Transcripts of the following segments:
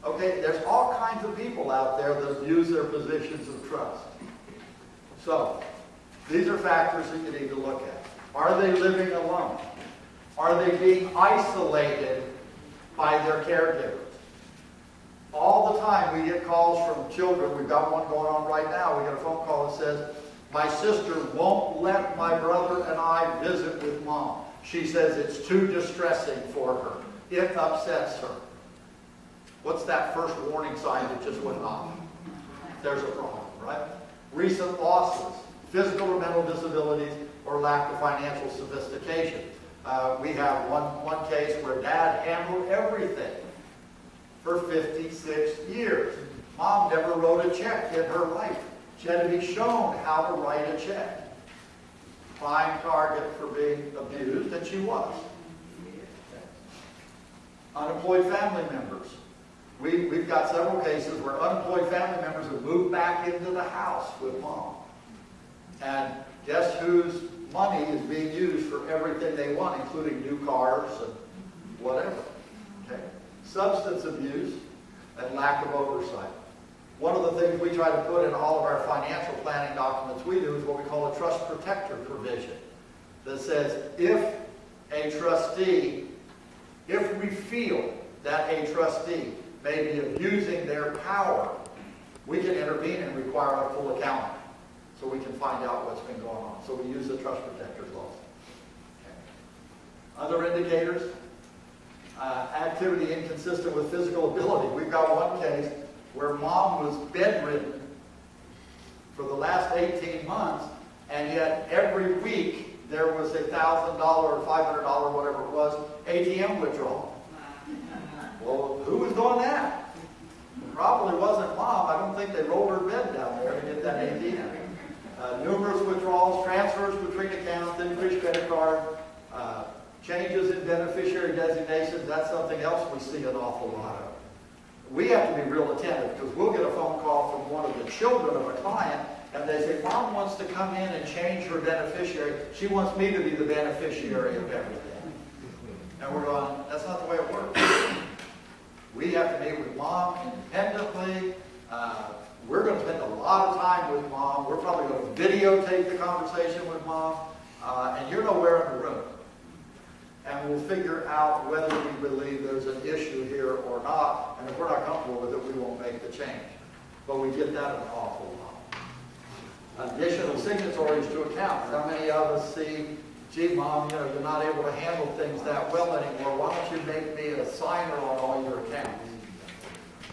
Okay, there's all kinds of people out there that abuse their positions of trust. So, these are factors that you need to look at. Are they living alone? Are they being isolated by their caregivers? All the time we get calls from children. We've got one going on right now. We got a phone call that says, my sister won't let my brother and I visit with mom. She says it's too distressing for her. It upsets her. What's that first warning sign that just went off? There's a problem, right? Recent losses, physical or mental disabilities, or lack of financial sophistication. We have one case where dad handled everything for 56 years. Mom never wrote a check in her life. She had to be shown how to write a check. Prime target for being abused, and she was. Unemployed family members. We've got several cases where unemployed family members have moved back into the house with mom. And guess whose money is being used for everything they want, including new cars and whatever. Okay? Substance abuse and lack of oversight. One of the things we try to put in all of our financial planning documents we do is what we call a trust protector provision that says if we feel that a trustee may be abusing their power, we can intervene and require a full accounting so we can find out what's been going on. So we use the trust protector laws. Okay. Other indicators, activity inconsistent with physical ability. We've got one case where mom was bedridden for the last 18 months, and yet every week there was $1,000 or $500, whatever it was, ATM withdrawal. Well, who was doing that? It probably wasn't mom. I don't think they rolled her bed down there to get that ATM. Numerous withdrawals, transfers between accounts, increased credit card, changes in beneficiary designations. That's something else we see an awful lot of. We have to be real attentive because we'll get a phone call from one of the children of a client and they say, mom wants to come in and change her beneficiary. She wants me to be the beneficiary of everything. And we're going, that's not the way it works. We have to meet with mom independently. We're going to spend a lot of time with mom. We're probably going to videotape the conversation with mom. And you're nowhere in the room. And we'll figure out whether we believe there's an issue here or not. And if we're not comfortable with it, we won't make the change. But we get that an awful lot. Additional signatories to accounts. How many of us see, gee, mom, you're not able to handle things that well anymore. Why don't you make me a signer on all your accounts?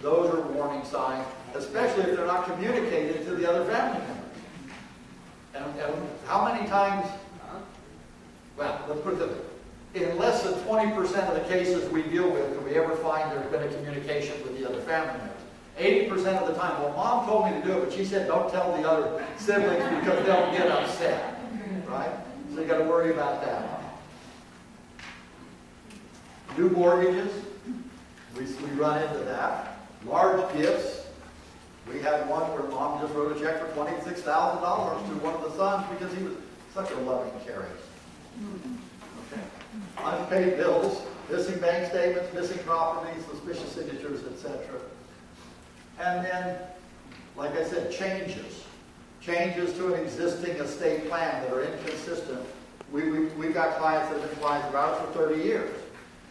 Those are warning signs, especially if they're not communicated to the other family members. And how many times, well, let's put it this way. In less than 20% of the cases we deal with do we ever find there's been a communication with the other family members. 80% of the time, well, mom told me to do it, but she said don't tell the other siblings because they'll get upset. Right? So you got to worry about that. New mortgages, we run into that. Large gifts. We had one where mom just wrote a check for $26,000 to one of the sons because he was such a loving, caring. Okay. Unpaid bills, missing bank statements, missing properties, suspicious signatures, etc. And then, like I said, changes. Changes to an existing estate plan that are inconsistent. We've got clients that have been clients of ours for 30 years.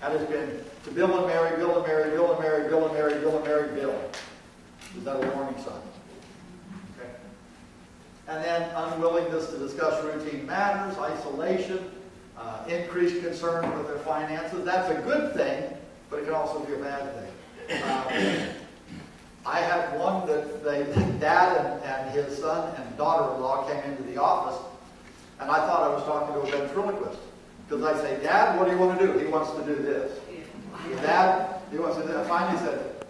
That has been to bill and marry, bill and marry, bill and marry, bill and marry, bill and marry, bill. Is that a warning sign? Okay. And then unwillingness to discuss routine matters, isolation, increased concern with their finances. That's a good thing, but it can also be a bad thing. I had one that dad and his son and daughter-in-law came into the office, and I thought I was talking to a ventriloquist. Because I say, Dad, what do you want to do? He wants to do this. Dad, he wants to do that. I finally said,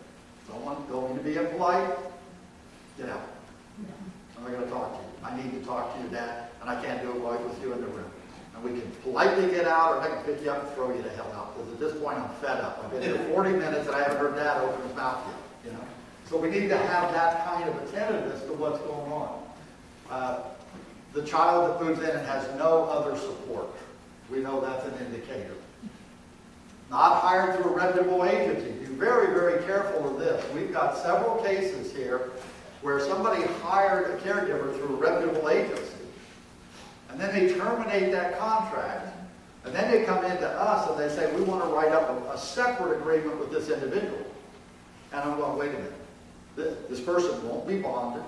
don't need to be impolite. Get out. I'm not going to talk to you. I need to talk to you, Dad, and I can't do it with you in the room. And we can politely get out, or I can pick you up and throw you the hell out. Because at this point, I'm fed up. I've been here 40 minutes, and I haven't heard Dad open his mouth yet. You know? So we need to have that kind of attentiveness to what's going on. The child that moves in and has no other support. We know that's an indicator. Not hired through a reputable agency. Be very, very careful of this. we've got several cases here where somebody hired a caregiver through a reputable agency, and then they terminate that contract, and then they come into us and they say, we want to write up a separate agreement with this individual. And I'm going, wait a minute. This person won't be bonded.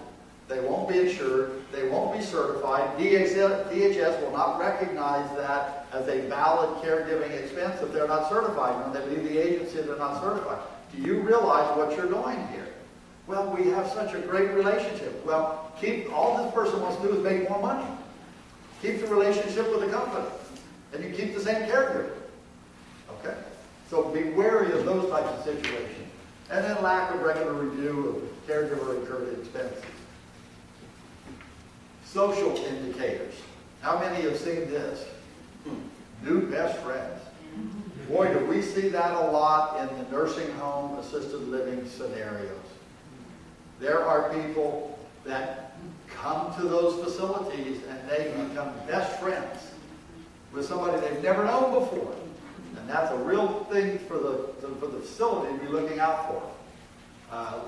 They won't be insured. They won't be certified. DHS will not recognize that as a valid caregiving expense if they're not certified. When they leave the agency, they're not certified. Do you realize what you're doing here? Well, we have such a great relationship. Well, all this person wants to do is make more money. Keep the relationship with the company. And you keep the same caregiver. Okay? So be wary of those types of situations. And then lack of regular review of caregiver incurred expenses. Social indicators. How many have seen this? New best friends. Boy, do we see that a lot in the nursing home, assisted living scenarios. There are people that come to those facilities and they become best friends with somebody they've never known before. And that's a real thing for the facility to be looking out for.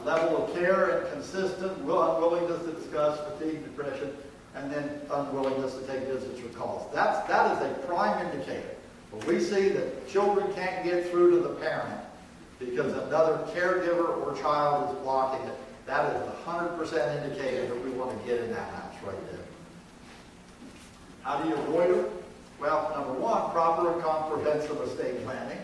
Level of care and consistent, unwillingness to discuss fatigue, depression, and then unwillingness to take visits or calls. That is a prime indicator. When we see that children can't get through to the parent because another caregiver or child is blocking it, that is a 100% indicator that we want to get in that house right there. How do you avoid it? Well, number one, proper and comprehensive estate planning.